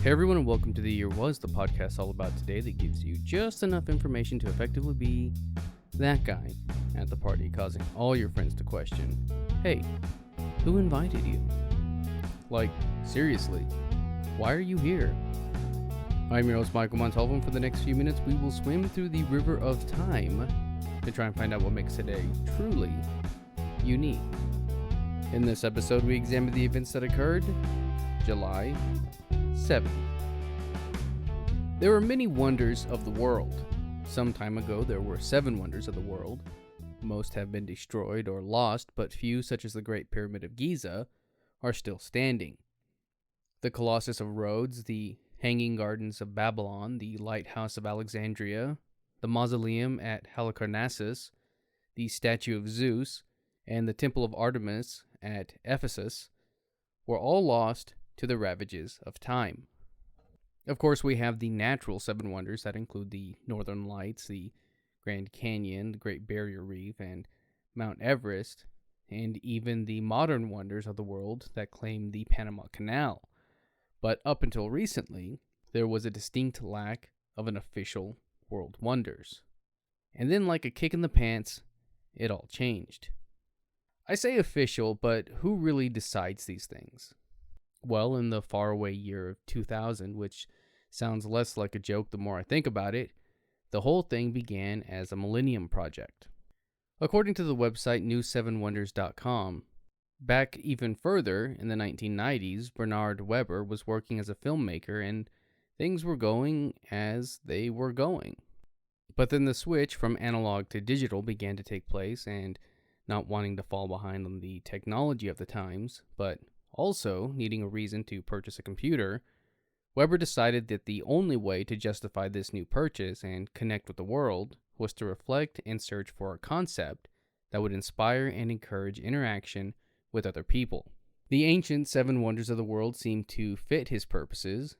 Hey everyone, and welcome to The Year Was, the podcast all about today that gives you just enough information to effectively be that guy at the party, causing all your friends to question, hey, who invited you? Like, seriously, why are you here? I'm your host, Michael Montalvo, and for the next few minutes we will swim through the river of time to try and find out what makes today truly unique. In this episode, we examine the events that occurred July 7th. There are many wonders of the world. Some time ago, there were 7 wonders of the world. Most have been destroyed or lost, but few, such as the Great Pyramid of Giza, are still standing. The Colossus of Rhodes, the Hanging Gardens of Babylon, the Lighthouse of Alexandria, the Mausoleum at Halicarnassus, the Statue of Zeus, and the Temple of Artemis at Ephesus were all lost to the ravages of time. Of course, we have the natural 7 wonders that include the Northern Lights, the Grand Canyon, the Great Barrier Reef, and Mount Everest, and even the modern wonders of the world that claim the Panama Canal. But up until recently, there was a distinct lack of an official world wonders. And then, like a kick in the pants, it all changed. I say official, but who really decides these things? Well, in the faraway year of 2000, which sounds less like a joke the more I think about it, the whole thing began as a Millennium Project. According to the website news7wonders.com, back even further in the 1990s, Bernard Weber was working as a filmmaker and things were going as they were going. But then the switch from analog to digital began to take place, and not wanting to fall behind on the technology of the times, but also needing a reason to purchase a computer, Weber decided that the only way to justify this new purchase and connect with the world was to reflect and search for a concept that would inspire and encourage interaction with other people. The ancient 7 wonders of the world seemed to fit his purposes,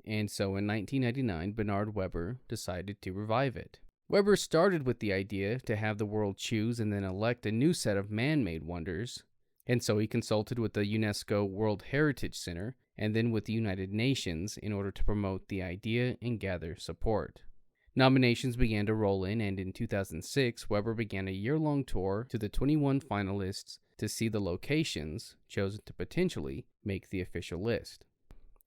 and so in 1999, Bernard Weber decided to revive it. Weber started with the idea to have the world choose and then elect a new set of man-made wonders, and so he consulted with the UNESCO World Heritage Center and then with the United Nations in order to promote the idea and gather support. Nominations began to roll in, and in 2006, Weber began a year-long tour to the 21 finalists to see the locations chosen to potentially make the official list.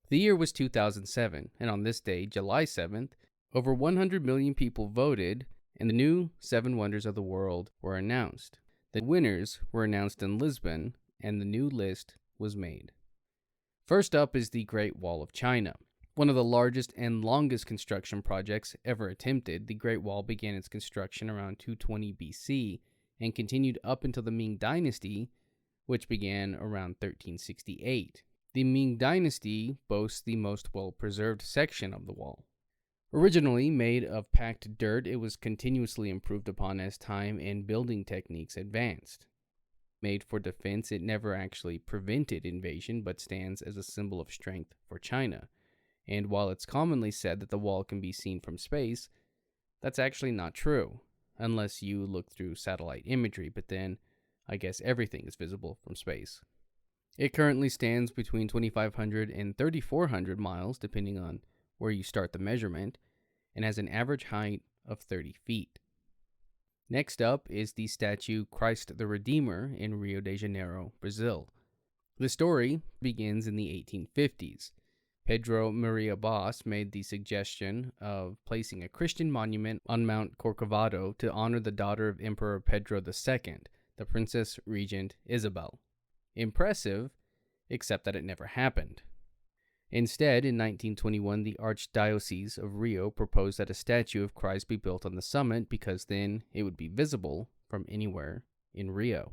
The year was 2007, and on this day, July 7th, over 100 million people voted, and the new 7 wonders of the world were announced. The winners were announced in Lisbon, and the new list was made. First up is the Great Wall of China. One of the largest and longest construction projects ever attempted, the Great Wall began its construction around 220 BC and continued up until the Ming Dynasty, which began around 1368. The Ming Dynasty boasts the most well-preserved section of the wall. Originally made of packed dirt, it was continuously improved upon as time and building techniques advanced. Made for defense, it never actually prevented invasion, but stands as a symbol of strength for China. And while it's commonly said that the wall can be seen from space, that's actually not true, unless you look through satellite imagery, but then I guess everything is visible from space. It currently stands between 2,500 and 3,400 miles, depending on where you start the measurement, and has an average height of 30 feet. Next up is the statue Christ the Redeemer in Rio de Janeiro, Brazil. The story begins in the 1850s. Pedro Maria Bosch made the suggestion of placing a Christian monument on Mount Corcovado to honor the daughter of Emperor Pedro II, the Princess Regent Isabel. Impressive, except that it never happened. Instead, in 1921, the Archdiocese of Rio proposed that a statue of Christ be built on the summit because then it would be visible from anywhere in Rio.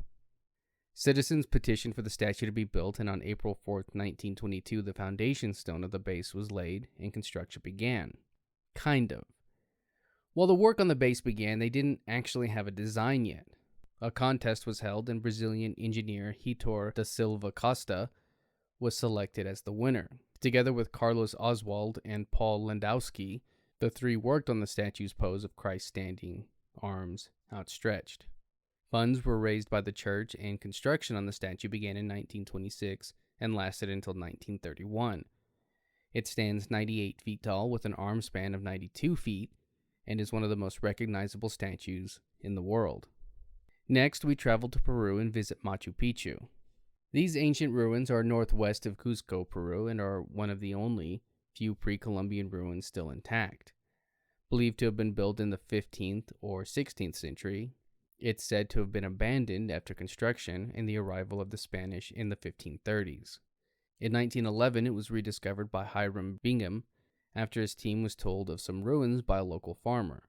Citizens petitioned for the statue to be built, and on April 4th, 1922, the foundation stone of the base was laid and construction began. Kind of. While the work on the base began, they didn't actually have a design yet. A contest was held, and Brazilian engineer Heitor da Silva Costa was selected as the winner. Together with Carlos Oswald and Paul Landowski, the 3 worked on the statue's pose of Christ standing, arms outstretched. Funds were raised by the church, and construction on the statue began in 1926 and lasted until 1931. It stands 98 feet tall with an arm span of 92 feet and is one of the most recognizable statues in the world. Next, we travel to Peru and visit Machu Picchu. These ancient ruins are northwest of Cusco, Peru, and are one of the only few pre-Columbian ruins still intact. Believed to have been built in the 15th or 16th century, it's said to have been abandoned after construction and the arrival of the Spanish in the 1530s. In 1911, it was rediscovered by Hiram Bingham after his team was told of some ruins by a local farmer.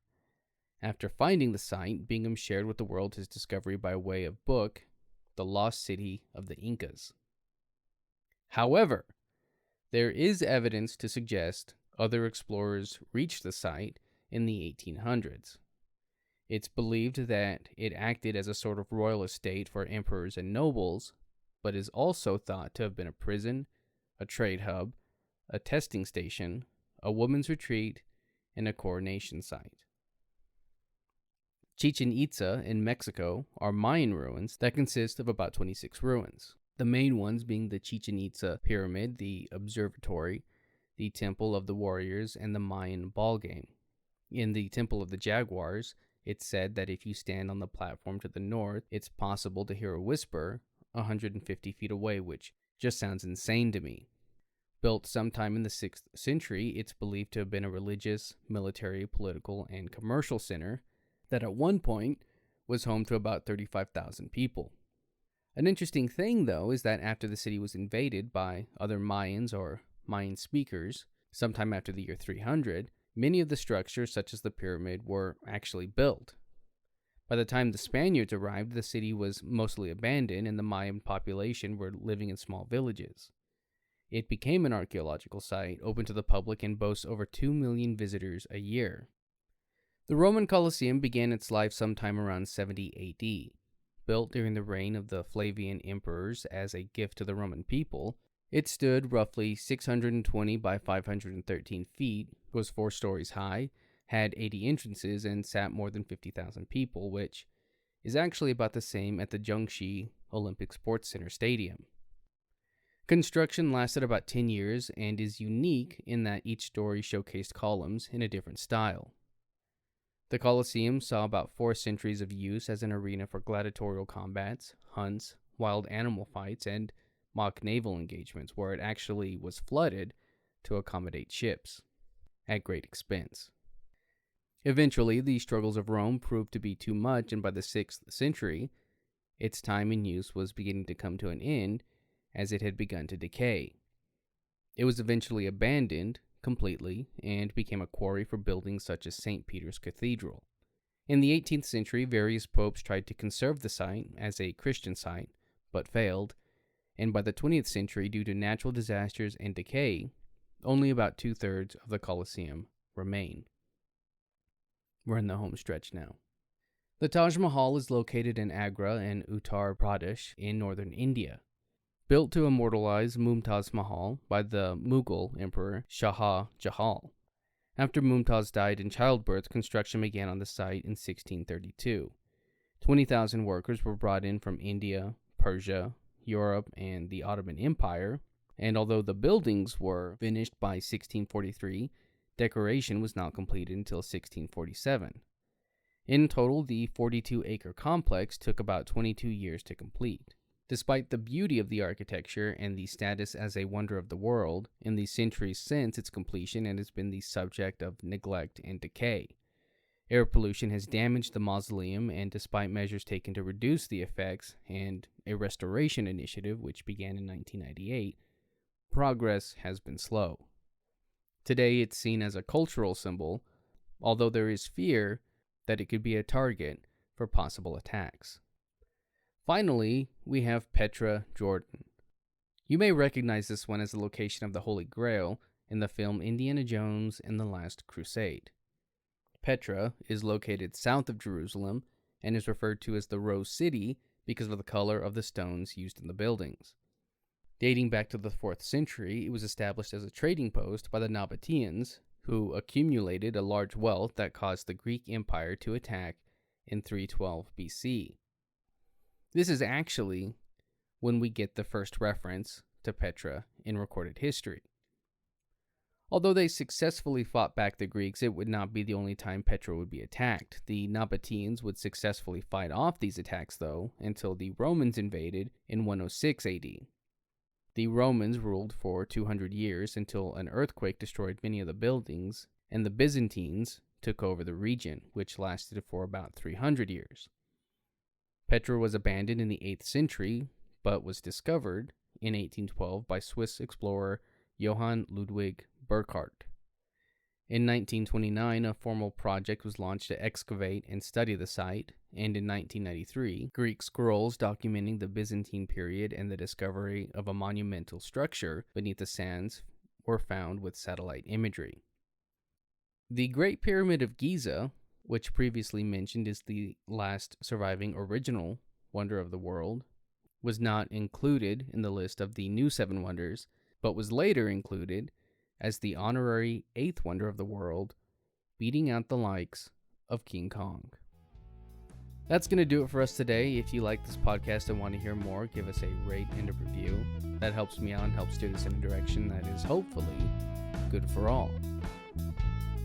After finding the site, Bingham shared with the world his discovery by way of book, The Lost City of the Incas. However, there is evidence to suggest other explorers reached the site in the 1800s. It's believed that it acted as a sort of royal estate for emperors and nobles, but is also thought to have been a prison, a trade hub, a testing station, a woman's retreat, and a coronation site. Chichen Itza in Mexico are Mayan ruins that consist of about 26 ruins. The main ones being the Chichen Itza Pyramid, the Observatory, the Temple of the Warriors, and the Mayan ball game. In the Temple of the Jaguars, it's said that if you stand on the platform to the north, it's possible to hear a whisper 150 feet away, which just sounds insane to me. Built sometime in the 6th century, it's believed to have been a religious, military, political, and commercial center that at one point was home to about 35,000 people. An interesting thing, though, is that after the city was invaded by other Mayans or Mayan speakers, sometime after the year 300, many of the structures, such as the pyramid, were actually built. By the time the Spaniards arrived, the city was mostly abandoned and the Mayan population were living in small villages. It became an archaeological site open to the public and boasts over 2 million visitors a year. The Roman Coliseum began its life sometime around 70 AD. Built during the reign of the Flavian emperors as a gift to the Roman people, it stood roughly 620 by 513 feet, was 4 stories high, had 80 entrances, and sat more than 50,000 people, which is actually about the same at the Zhengxi Olympic Sports Center Stadium. Construction lasted about 10 years and is unique in that each story showcased columns in a different style. The Colosseum saw about 4 centuries of use as an arena for gladiatorial combats, hunts, wild animal fights, and mock naval engagements, where it actually was flooded to accommodate ships, at great expense. Eventually, the struggles of Rome proved to be too much, and by the 6th century, its time in use was beginning to come to an end as it had begun to decay. It was eventually abandoned completely and became a quarry for buildings such as St. Peter's Cathedral. In the 18th century, various popes tried to conserve the site as a Christian site, but failed, and by the 20th century, due to natural disasters and decay, only about 2/3 of the Colosseum remain. We're in the home stretch now. The Taj Mahal is located in Agra and Uttar Pradesh in northern India. Built to immortalize Mumtaz Mahal by the Mughal Emperor Shah Jahan. After Mumtaz died in childbirth, construction began on the site in 1632. 20,000 workers were brought in from India, Persia, Europe, and the Ottoman Empire, and although the buildings were finished by 1643, decoration was not completed until 1647. In total, the 42-acre complex took about 22 years to complete. Despite the beauty of the architecture and the status as a wonder of the world, in the centuries since its completion it has been the subject of neglect and decay. Air pollution has damaged the mausoleum, and despite measures taken to reduce the effects and a restoration initiative which began in 1998, progress has been slow. Today it's seen as a cultural symbol, although there is fear that it could be a target for possible attacks. Finally, we have Petra Jordan. You may recognize this one as the location of the Holy Grail in the film Indiana Jones and the Last Crusade. Petra is located south of Jerusalem and is referred to as the Rose City because of the color of the stones used in the buildings. Dating back to the 4th century, it was established as a trading post by the Nabateans, who accumulated a large wealth that caused the Greek Empire to attack in 312 BC. This is actually when we get the first reference to Petra in recorded history. Although they successfully fought back the Greeks, it would not be the only time Petra would be attacked. The Nabateans would successfully fight off these attacks, though, until the Romans invaded in 106 AD. The Romans ruled for 200 years until an earthquake destroyed many of the buildings, and the Byzantines took over the region, which lasted for about 300 years. Petra was abandoned in the 8th century, but was discovered in 1812 by Swiss explorer Johann Ludwig Burckhardt. In 1929, a formal project was launched to excavate and study the site, and in 1993, Greek scrolls documenting the Byzantine period and the discovery of a monumental structure beneath the sands were found with satellite imagery. The Great Pyramid of Giza, which previously mentioned is the last surviving original wonder of the world, was not included in the list of the new 7 wonders, but was later included as the honorary 8th wonder of the world, beating out the likes of King Kong. That's going to do it for us today. If you like this podcast and want to hear more, give us a rate and a review. That helps me out and helps steer this in a direction that is hopefully good for all.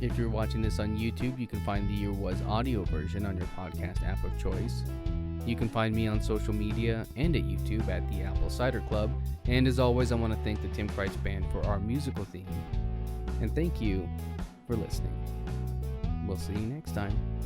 If you're watching this on YouTube, you can find the Year Was audio version on your podcast app of choice. You can find me on social media and at YouTube at the Apple Cider Club. And as always, I want to thank the Tim Kreitz Band for our musical theme. And thank you for listening. We'll see you next time.